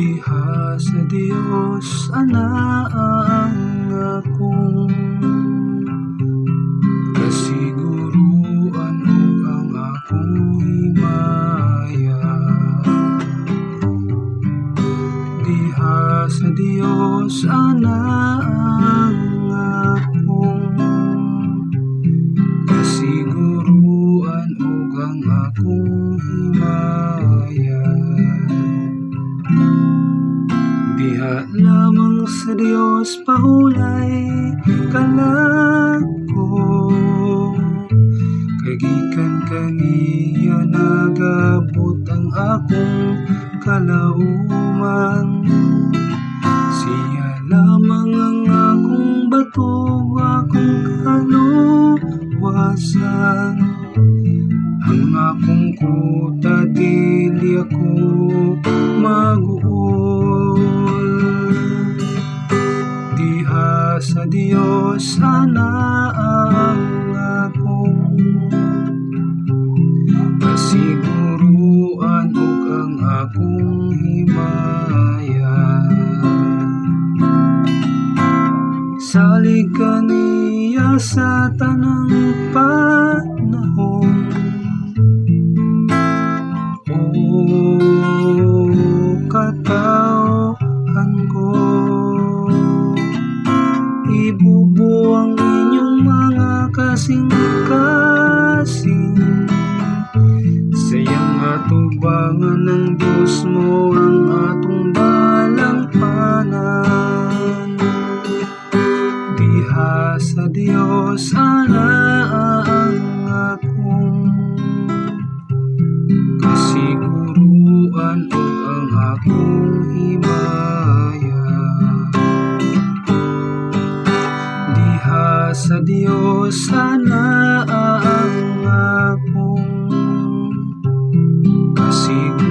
Diha sa Dios ana ang akong kasiguruan ug ang akong himaya. Diha sa Dios ana ang akong kasiguruan ug ang akong himaya. Diha lamang sa Dios pahulay kalako, kay gikan kaniya nagabot ang akong kalauman. Siya lamang ang akong bato, akong kaluwasan, ang akong kuta dili ako mag-uol. Diha sa Dios ana ang akong kasiguruan ug ang akong himaya. Salig kaniya sa tanang panahon, o katawhan ko. Ibubuang inyong mga kasing-kasing, sayang atubangan ng Diyos mo ang atong balangpanan. Diha sa Dios ana ang akong kasiguruan ug ang akong himaya. Diha sa Dios ana ang akong kasiguruan